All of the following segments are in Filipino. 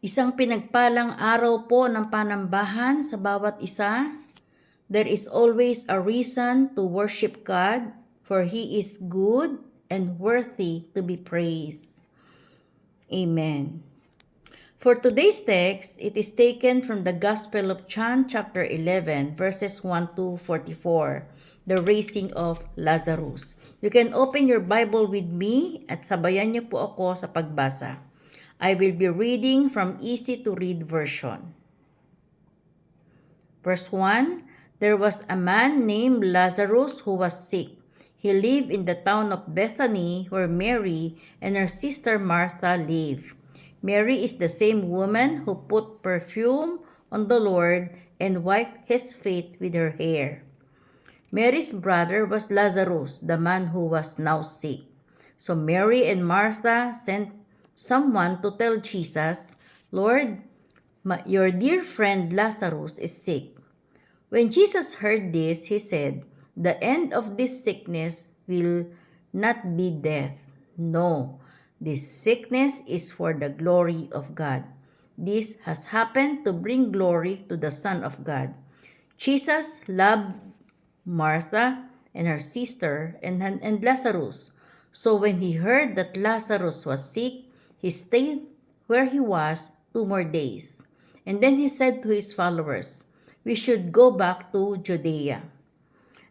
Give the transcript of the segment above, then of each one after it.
Isang pinagpalang araw po ng panambahan sa bawat isa. There is always a reason to worship God, for He is good and worthy to be praised. Amen. For today's text, it is taken from the Gospel of John chapter 11, verses 1 to 44, the raising of Lazarus. You can open your Bible with me at sabayan niyo po ako sa pagbasa. I will be reading from easy to read version. Verse 1, there was a man named Lazarus who was sick. He lived in the town of Bethany where Mary and her sister Martha lived. Mary is the same woman who put perfume on the Lord and wiped his feet with her hair. Mary's brother was Lazarus, the man who was now sick. So Mary and Martha sent someone to tell Jesus, Lord, your dear friend Lazarus is sick. When Jesus heard this, he said, the end of this sickness will not be death. No, this sickness is for the glory of God. This has happened to bring glory to the Son of God. Jesus loved Martha and her sister and Lazarus. So when he heard that Lazarus was sick, he stayed where he was 2 more days. And then he said to his followers, we should go back to Judea.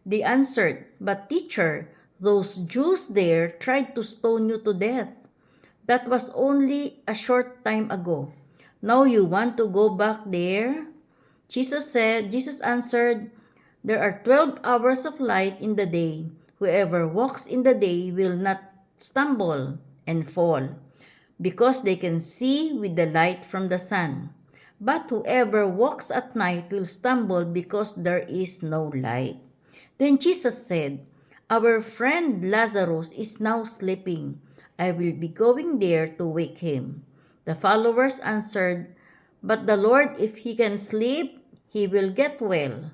They answered, but teacher, those Jews there tried to stone you to death. That was only a short time ago. Now you want to go back there? Jesus answered, there are 12 hours of light in the day. Whoever walks in the day will not stumble and fall, because they can see with the light from the sun. But whoever walks at night will stumble because there is no light. Then Jesus said, our friend Lazarus is now sleeping. I will be going there to wake him. The followers answered, but the Lord, if he can sleep, he will get well.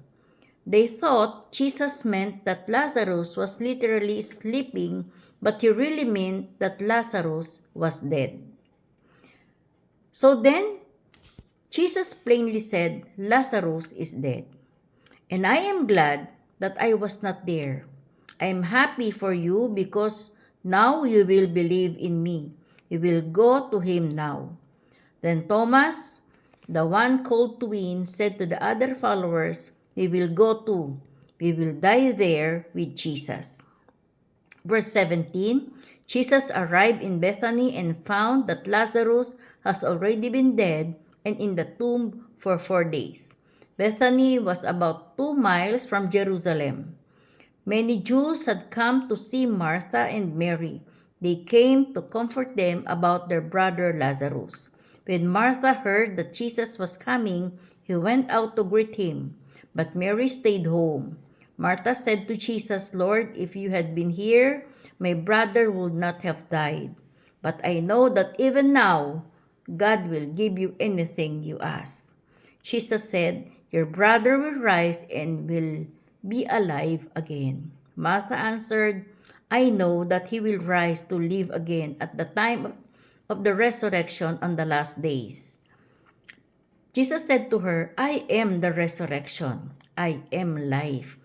They thought Jesus meant that Lazarus was literally sleeping, but he really meant that Lazarus was dead. So then, Jesus plainly said, Lazarus is dead. And I am glad that I was not there. I am happy for you because now you will believe in me. You will go to him now. Then Thomas, the one called twin, said to the other followers, we will go too. We will die there with Jesus. Verse 17, Jesus arrived in Bethany and found that Lazarus has already been dead and in the tomb for 4 days. Bethany was about 2 miles from Jerusalem. Many Jews had come to see Martha and Mary. They came to comfort them about their brother Lazarus. When Martha heard that Jesus was coming, he went out to greet him, but Mary stayed home. Martha said to Jesus, Lord, if you had been here, my brother would not have died. But I know that even now, God will give you anything you ask. Jesus said, your brother will rise and will be alive again. Martha answered, I know that he will rise to live again at the time of the resurrection on the last days. Jesus said to her, I am the resurrection. I am life.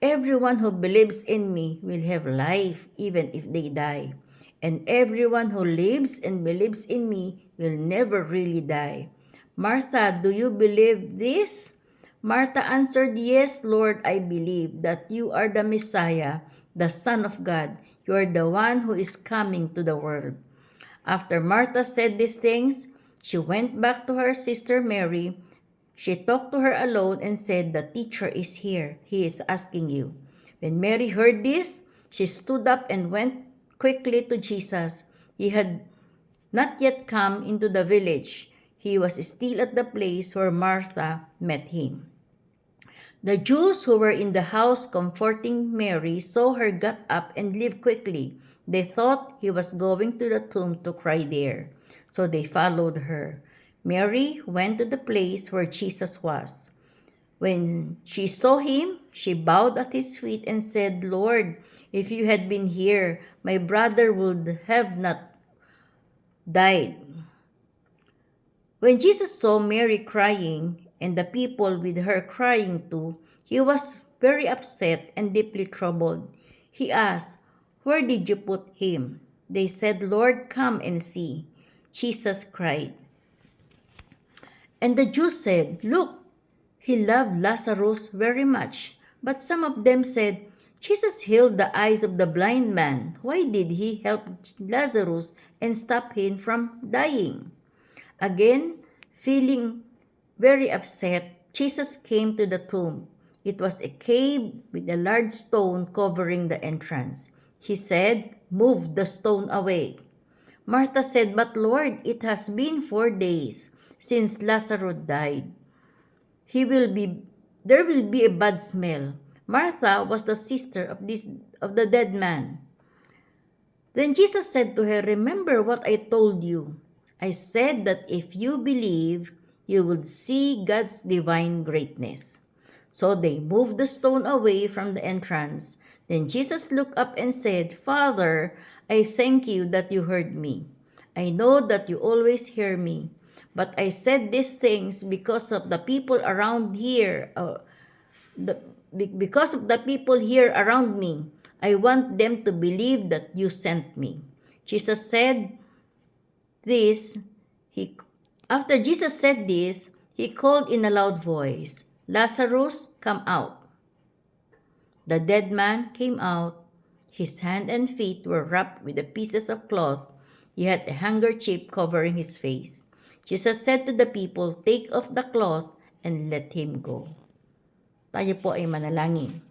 Everyone who believes in me will have life even if they die. And everyone who lives and believes in me will never really die. Martha, do you believe this? Martha answered, yes, Lord, I believe that you are the Messiah, the Son of God. You are the one who is coming to the world. After Martha said these things, she went back to her sister Mary. She talked to her alone and said, the teacher is here. He is asking you. When Mary heard this, she stood up and went quickly to Jesus. He had not yet come into the village. He was still at the place where Martha met him. The Jews who were in the house comforting Mary saw her get up and leave quickly. They thought he was going to the tomb to cry there, so they followed her. Mary went to the place where Jesus was. When she saw him, she bowed at his feet and said, Lord, if you had been here, my brother would have not died. When Jesus saw Mary crying and the people with her crying too, he was very upset and deeply troubled. He asked, "Where did you put him?" They said, "Lord, come and see." Jesus cried. And the Jews said, "Look, he loved Lazarus very much." But some of them said, "Jesus healed the eyes of the blind man. Why did he help Lazarus and stop him from dying?" Again, feeling very upset, Jesus came to the tomb. It was a cave with a large stone covering the entrance. He said, "Move the stone away." Martha said, "But Lord, it has been 4 days since Lazarus died. He will be there will be a bad smell." Martha was the sister of the dead man. Then Jesus said to her, "Remember what I told you. I said that if you believe, you would see God's divine greatness." So they moved the stone away from the entrance. Then Jesus looked up and said, "Father, I thank you that you heard me. I know that you always hear me, but I said these things because of the people around here, because of the people here around me. I want them to believe that you sent me." Jesus said this, he after Jesus said this, he called in a loud voice, "Lazarus, come out." The dead man came out. His hands and feet were wrapped with the pieces of cloth. He had a handkerchief covering his face. Jesus said to the people, "Take off the cloth and let him go." Tayo po ay manalangin.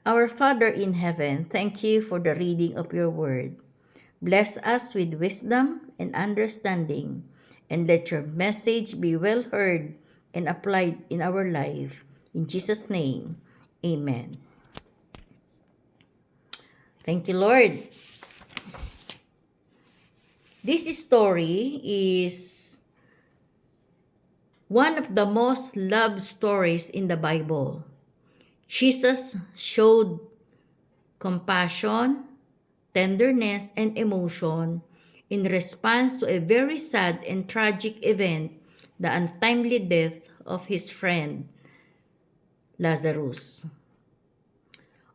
Our Father in heaven, thank you for the reading of your word. Bless us with wisdom and understanding, and let your message be well heard and applied in our life. In Jesus' name, amen. Thank you, Lord. This story is one of the most loved stories in the Bible. Jesus showed compassion, tenderness, and emotion in response to a very sad and tragic event, the untimely death of his friend Lazarus.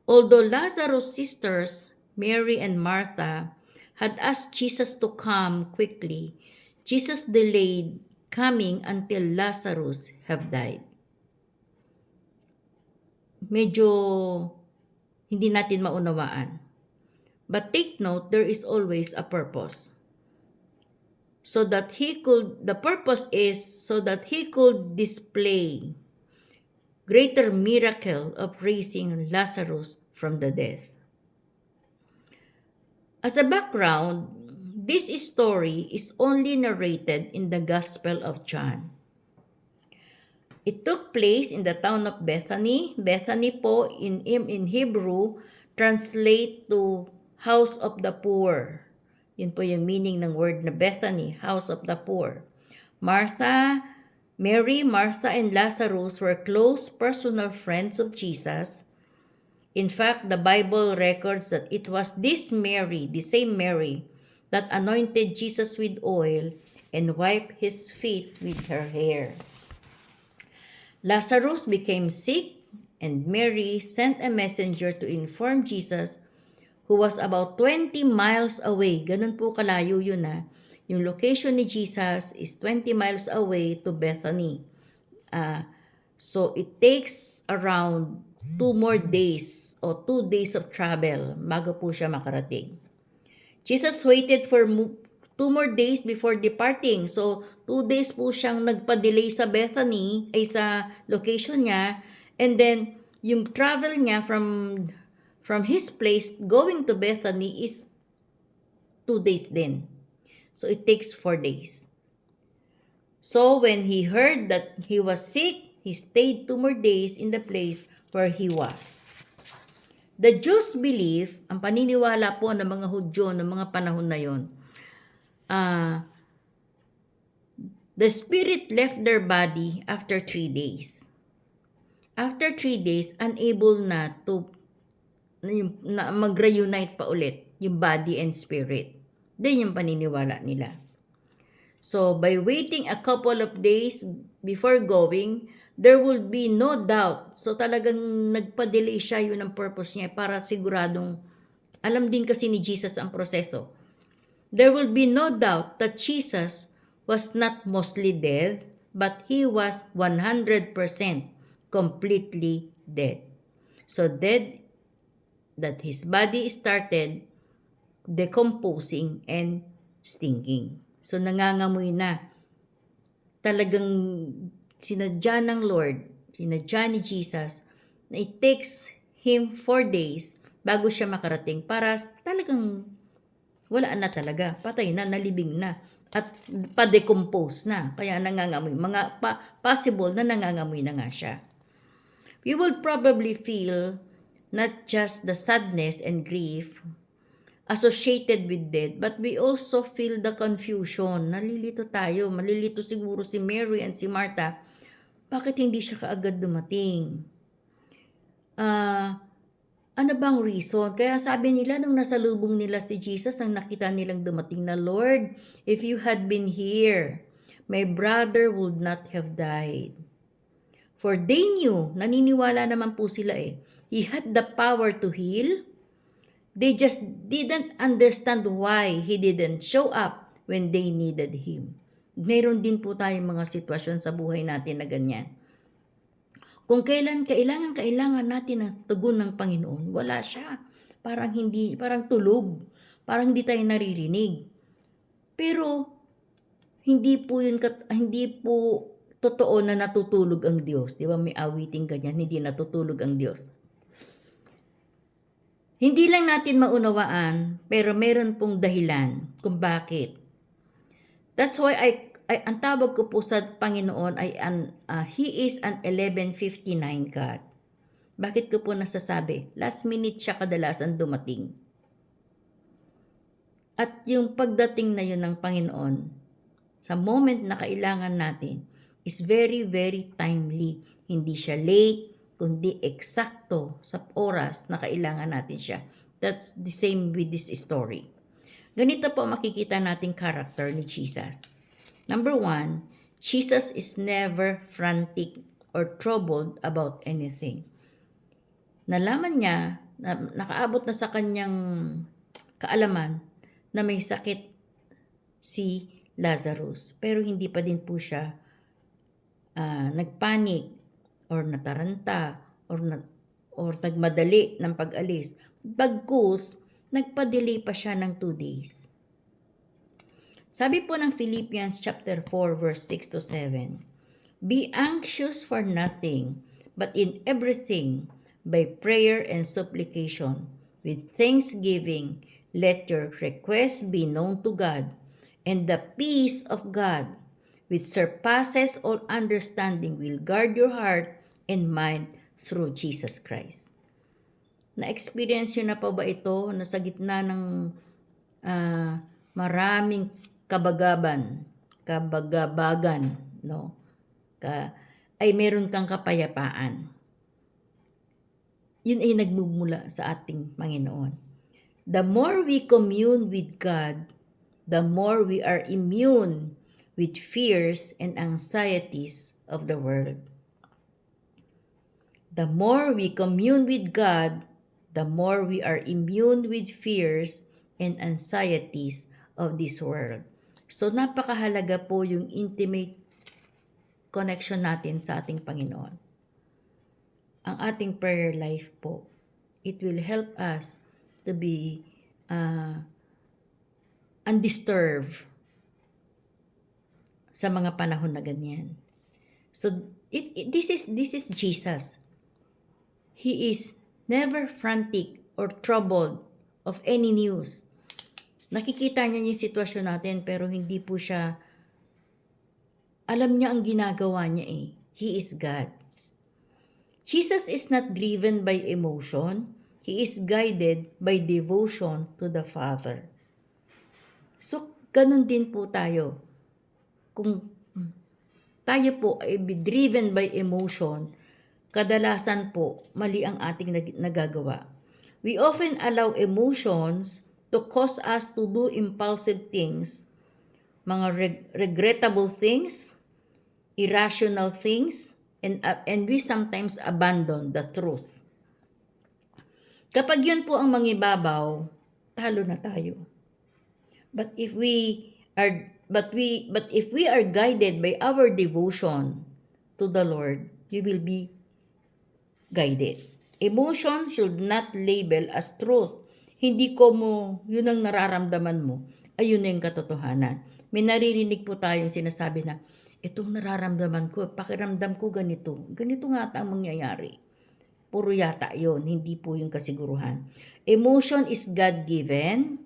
Although Lazarus' sisters, Mary and Martha, had asked Jesus to come quickly, Jesus delayed coming until Lazarus have died. Medyo hindi natin maunawaan. But take note, there is always a purpose. The purpose is so that he could display greater miracle of raising Lazarus from the death. As a background, this story is only narrated in the Gospel of John. It took place in the town of Bethany. Bethany po in Hebrew translate to house of the poor. Yun po yung meaning ng word na Bethany, house of the poor. Mary, Martha, and Lazarus were close personal friends of Jesus. In fact, the Bible records that it was this Mary, the same Mary, that anointed Jesus with oil and wiped his feet with her hair. Lazarus became sick, and Mary sent a messenger to inform Jesus, who was about 20 miles away. Ganun po kalayo yun ha. Yung location ni Jesus is 20 miles away to Bethany. So it takes around 2 more days or 2 days of travel bago po siya makarating. Jesus waited for 2 more days before departing. So, 2 days po siyang nagpa-delay sa Bethany, ay sa location niya. And then, yung travel niya from his place going to Bethany is 2 days din. So, it takes 4 days. So, when he heard that he was sick, he stayed 2 more days in the place where he was. The Jews believe, ang paniniwala po ng mga Hudyo ng mga panahon na yon, the spirit left their body after 3 days. After 3 days, unable na mag-reunite pa ulit yung body and spirit. Then yung paniniwala nila. So by waiting a couple of days before going, there will be no doubt. So talagang nagpa-delay siya, yun ang purpose niya para siguradong alam din kasi ni Jesus ang proseso. There will be no doubt that Jesus was not mostly dead, but he was 100% completely dead. So dead that his body started decomposing and stinking. So nangangamoy na. Talagang sinadya ng Lord, sinadya ni Jesus na it takes him 4 days bago siya makarating para talagang wala na talaga, patay na, nalibing na at pa-decompose na. Kaya nangangamoy, possible na nangangamoy na nga siya. We will probably feel not just the sadness and grief associated with death, but we also feel the confusion. Nalilito tayo. Malilito siguro si Mary and si Martha. Bakit hindi siya kaagad dumating? Ano bang reason? Kaya sabi nila nung nasalubong nila si Jesus, ang nakita nilang dumating na, Lord, if you had been here, my brother would not have died. For they knew, naniniwala naman po sila he had the power to heal. They just didn't understand why he didn't show up when they needed him. Meron din po tayong mga sitwasyon sa buhay natin na ganyan. Kung kailan kailangan natin ng tugon ng Panginoon, wala siya. Parang tulog. Parang hindi tayo naririnig. Pero hindi po totoo na natutulog ang Diyos. Di ba may awiting ganyan, hindi natutulog ang Diyos. Hindi lang natin maunawaan, pero meron pong dahilan kung bakit. That's why ang tawag ko po sa Panginoon ay He is an 11:59 God. Bakit ko po nasasabi? Last minute siya kadalasan dumating. At yung pagdating na yun ng Panginoon, sa moment na kailangan natin, is very, very timely. Hindi siya late, kundi eksakto sa oras na kailangan natin siya. That's the same with this story. Ganito po makikita nating character ni Jesus. Number 1, Jesus is never frantic or troubled about anything. Nalaman niya, nakaabot na sa kanyang kaalaman na may sakit si Lazarus. Pero hindi pa din po siya nagpanik or nataranta or nagmadali ng pag-alis. Bagkus, nagpa-delay pa siya ng 2 days. Sabi po ng Philippians chapter 4 verse 6 to 7, Be anxious for nothing, but in everything, by prayer and supplication, with thanksgiving, let your requests be known to God, and the peace of God, which surpasses all understanding, will guard your heart and mind through Jesus Christ. Na-experience nyo na pa ba ito na sa gitna ng maraming kabagabagan, no? Ay meron kang kapayapaan. Yun ay nagmumula sa ating Panginoon. The more we commune with God, the more we are immune with fears and anxieties of the world. The more we commune with God, the more we are immune with fears and anxieties of this world. So napakahalaga po yung intimate connection natin sa ating Panginoon. Ang ating prayer life po, it will help us to be undisturbed sa mga panahon na ganyan. So this is Jesus. He is never frantic or troubled of any news. Nakikita niya yung sitwasyon natin pero hindi po siya, alam niya ang ginagawa niya He is God. Jesus is not driven by emotion. He is guided by devotion to the Father. So, ganun din po tayo. Kung tayo po ay driven by emotion, kadalasan po mali ang ating nagagawa. We often allow emotions to cause us to do impulsive things mga regrettable things, irrational things, and we sometimes abandon the truth. Kapag yun po ang mangibabaw, talo na tayo. But if we are guided by our devotion to the Lord, you will be guided. Emotion should not label as truth. Hindi ko mo, yun ang nararamdaman mo, ayun na yung katotohanan. May naririnig po tayong sinasabi na, itong nararamdaman ko, pakiramdam ko ganito. Ganito nga ata ang mangyayari. Puro yata yun, hindi po yung kasiguruhan. Emotion is God-given.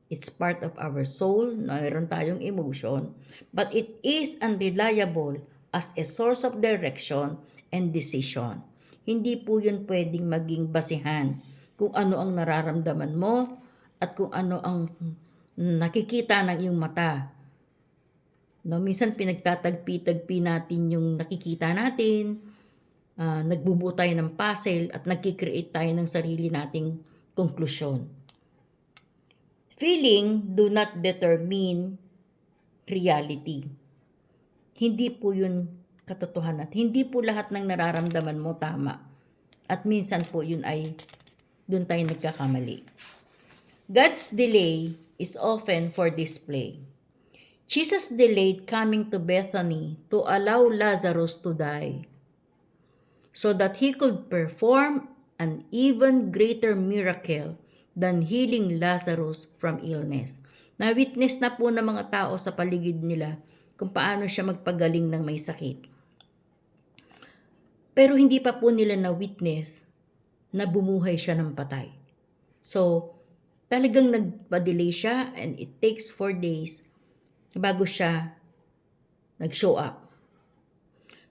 It's part of our soul. Mayroon tayong emotion. But it is unreliable as a source of direction and decision. Hindi po yun pwedeng maging basihan kung ano ang nararamdaman mo at kung ano ang nakikita ng iyong mata. No, minsan pinagtatagpi-tagpi natin yung nakikita natin, nagbubuo tayo ng puzzle at nagkikreate tayo ng sarili nating konklusyon. Feeling do not determine reality. Hindi po yun katotohanan. Hindi po lahat ng nararamdaman mo tama. At minsan po yun ay doon tayo nagkakamali. God's delay is often for display. Jesus delayed coming to Bethany to allow Lazarus to die so that he could perform an even greater miracle than healing Lazarus from illness. Na-witness na po ng mga tao sa paligid nila kung paano siya magpagaling ng may sakit. Pero hindi pa po nila na-witness na bumuhay siya ng patay. So, talagang nagpa-delay siya and it takes 4 days bago siya nag-show up.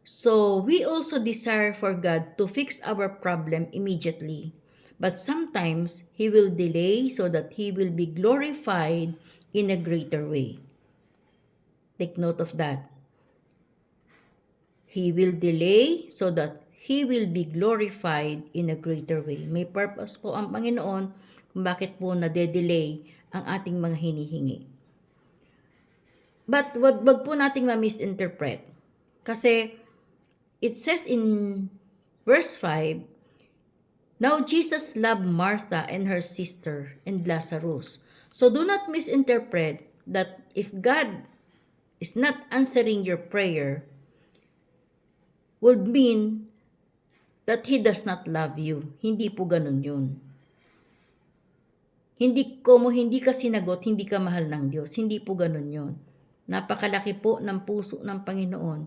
So, we also desire for God to fix our problem immediately. But sometimes, He will delay so that He will be glorified in a greater way. Take note of that. He will delay so that He will be glorified in a greater way. May purpose po ang Panginoon kung bakit po nade-delay ang ating mga hinihingi. But wag po nating ma-misinterpret. Kasi it says in verse 5, now Jesus loved Martha and her sister and Lazarus. So do not misinterpret that if God is not answering your prayer, would mean that He does not love you. Hindi po ganun yun. Hindi ka sinagot, hindi ka mahal ng Diyos. Hindi po ganun yun. Napakalaki po ng puso ng Panginoon.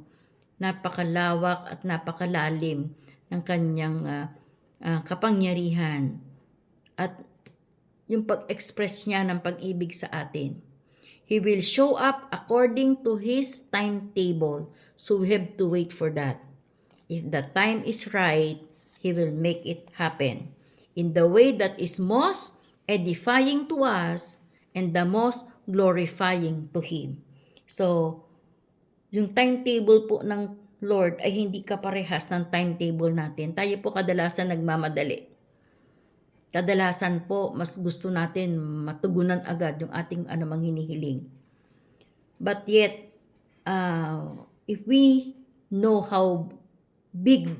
Napakalawak at napakalalim ng kanyang kapangyarihan. At yung pag-express niya ng pag-ibig sa atin. He will show up according to His timetable. So we have to wait for that. If the time is right, He will make it happen in the way that is most edifying to us and the most glorifying to Him. So, yung timetable po ng Lord ay hindi kaparehas ng timetable natin. Tayo po kadalasan nagmamadali. Kadalasan po, mas gusto natin matugunan agad yung ating anumang hinihiling. But yet, if we know how big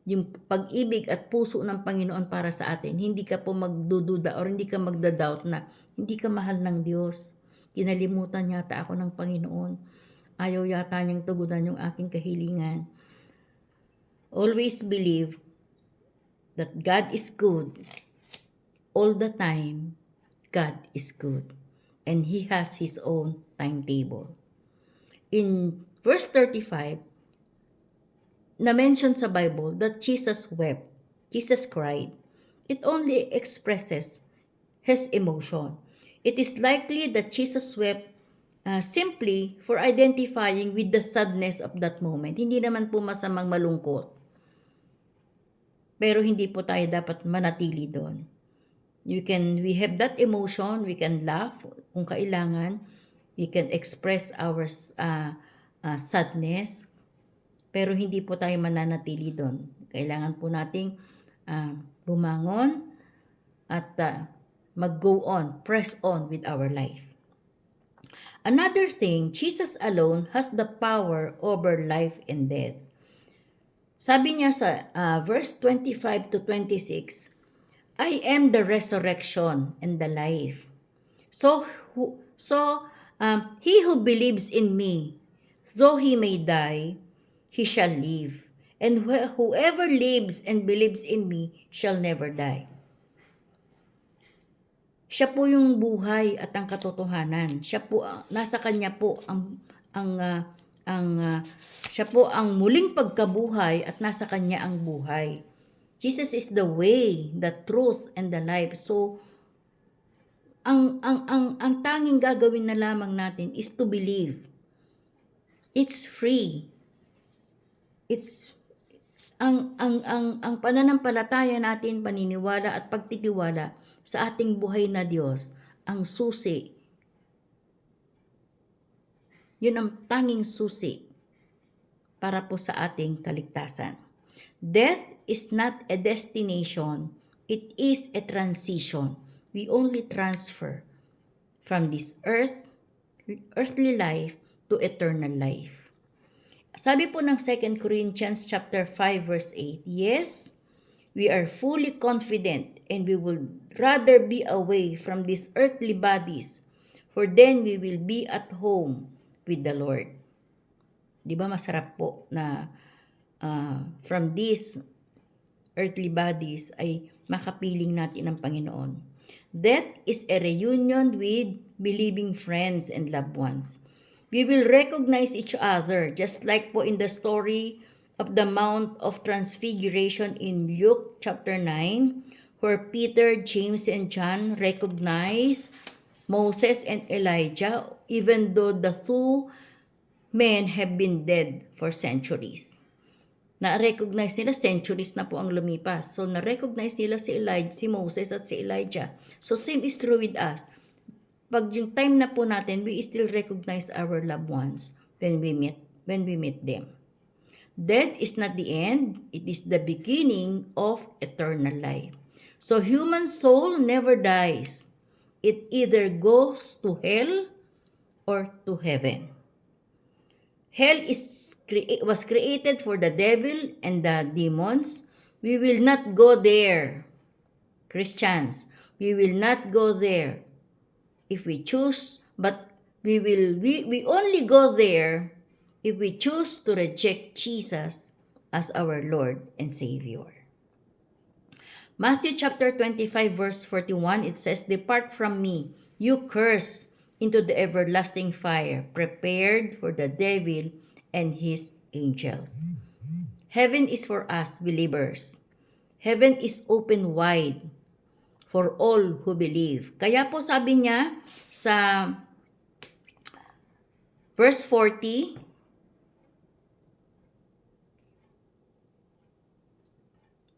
yung pag-ibig at puso ng Panginoon para sa atin, hindi ka po magdududa or hindi ka magdadoubt na hindi ka mahal ng Diyos. Kinalimutan yata ako ng Panginoon. Ayaw yata niyang tugunan yung aking kahilingan. Always believe that God is good. All the time, God is good. And He has His own timetable. In verse 35, na-mention sa Bible that Jesus wept. Jesus cried. It only expresses His emotion. It is likely that Jesus wept simply for identifying with the sadness of that moment. Hindi naman po masamang malungkot. Pero hindi po tayo dapat manatili doon. We have that emotion, we can laugh kung kailangan, we can express our sadness, pero hindi po tayo mananatili doon. Kailangan po nating bumangon at mag-go on, press on with our life. Another thing, Jesus alone has the power over life and death. Sabi niya sa verse 25 to 26, I am the resurrection and the life. He who believes in me, though he may die, he shall live. And whoever lives and believes in me shall never die. Siya po yung buhay at ang katotohanan. Siya po nasa kanya po siya po ang muling pagkabuhay at nasa kanya ang buhay. Jesus is the way, the truth and the life. So ang tanging gagawin na lamang natin is to believe. It's free. It's ang pananampalataya natin, paniniwala at pagtitiwala sa ating buhay na Diyos, ang susi. Yun ang tanging susi para po sa ating kaligtasan. Death is not a destination, it is a transition. We only transfer from this earthly life to eternal life. Sabi po ng 2 Corinthians chapter 5 verse 8, yes, we are fully confident and we will rather be away from these earthly bodies, for then we will be at home with the Lord. Di ba masarap po na from these earthly bodies ay makapiling natin ang Panginoon. Death is a reunion with believing friends and loved ones. We will recognize each other, just like po in the story of the Mount of Transfiguration in Luke chapter 9, where Peter, James, and John recognize Moses and Elijah, even though the two men have been dead for centuries. Na-recognize nila, centuries na po ang lumipas. So, na-recognize nila si Moses at si Elijah. So, same is true with us. Pag yung time na po natin, we still recognize our loved ones when we meet them. Death is not the end, it is the beginning of eternal life. So human soul never dies. It either goes to hell or to heaven. Hell was created for the devil and the demons. We will not go there. Christians, we will not go there. If we choose, but we only go there if we choose to reject Jesus as our Lord and Savior. Matthew chapter 25 verse 41, it says, depart from me, you curse, into the everlasting fire, prepared for the devil and his angels. Heaven is for us believers. Heaven is open wide for all who believe. Kaya po sabi niya sa verse 40,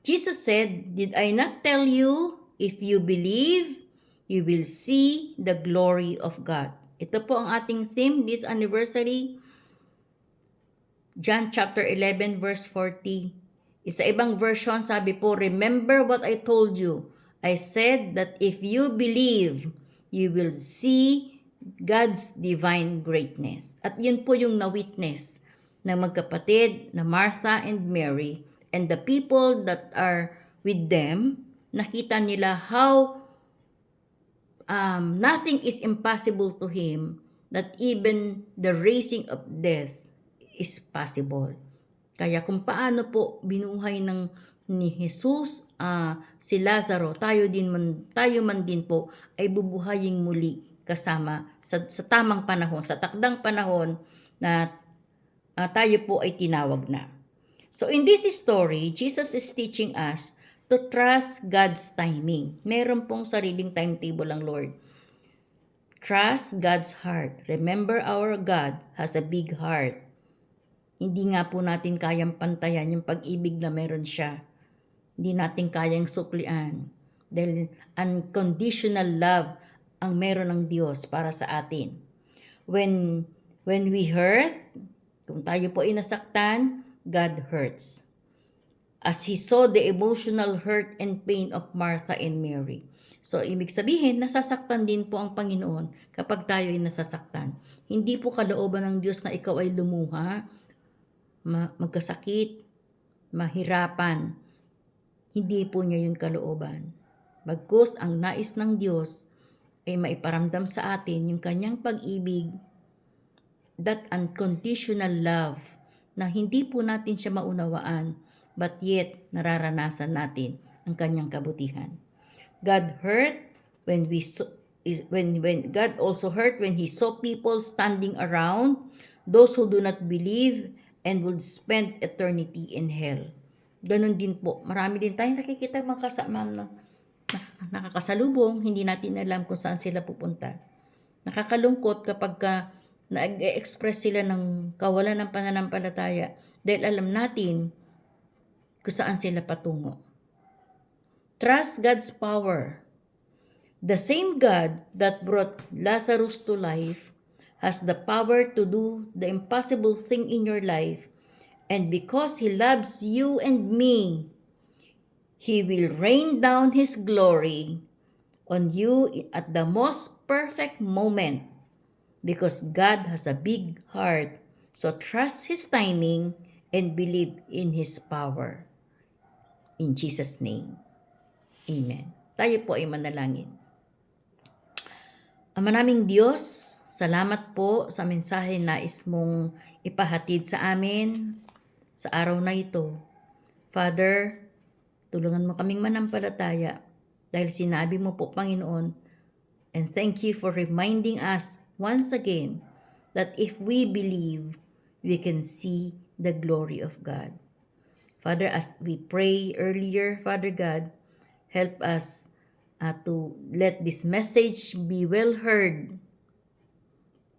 Jesus said, did I not tell you, if you believe, you will see the glory of God. Ito po ang ating theme this anniversary. John chapter 11 verse 40. Sa ibang version sabi po, remember what I told you. I said that if you believe, you will see God's divine greatness. At yun po yung na-witness ng magkapatid na Martha and Mary and the people that are with them. Nakita nila how nothing is impossible to Him, that even the raising of death is possible. Kaya kung paano po binuhay ni Jesus si Lazaro, tayo man din po ay bubuhayin muli kasama sa tamang panahon, sa takdang panahon na tayo po ay tinawag na. So in this story, Jesus is teaching us to trust God's timing. Meron pong sariling timetable ang Lord. Trust God's heart. Remember, our God has a big heart. Hindi nga po natin kayang pantayan yung pag-ibig na meron siya. Hindi natin kayang suklian. Dahil unconditional love ang meron ng Diyos para sa atin. When we hurt, kung tayo po ay nasaktan, God hurts. As He saw the emotional hurt and pain of Martha and Mary. So, ibig sabihin, nasasaktan din po ang Panginoon kapag tayo ay nasasaktan. Hindi po kalooban ng Diyos na ikaw ay lumuha, magkasakit, mahirapan. Hindi po niya yung kalooban. Bagkus ang nais ng Diyos ay maiparamdam sa atin yung kanyang pag-ibig, that unconditional love, na hindi po natin siya maunawaan, but yet nararanasan natin ang kanyang kabutihan. God hurt when God also hurt when He saw people standing around, those who do not believe and would spend eternity in hell. Ganon din po. Marami din tayong nakikita mga kasama na nakakasalubong, hindi natin alam kung saan sila pupunta. Nakakalungkot kapag nag-express sila ng kawalan ng pananampalataya dahil alam natin kung saan sila patungo. Trust God's power. The same God that brought Lazarus to life has the power to do the impossible thing in your life, and because He loves you and me, He will rain down His glory on you at the most perfect moment, because God has a big heart. So trust His timing and believe in His power. In Jesus' name, Amen. Tayo po ay manalangin. Ama naming Diyos, salamat po sa mensahe na nais mong ipahatid sa amin sa araw na ito. Father, tulungan mo kaming manampalataya dahil sinabi mo po, Panginoon, and thank you for reminding us once again that if we believe, we can see the glory of God. Father, as we pray earlier, Father God, help us to let this message be well heard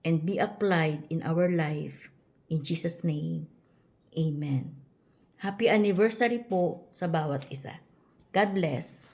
and be applied in our life. In Jesus' name, Amen. Happy anniversary po sa bawat isa. God bless.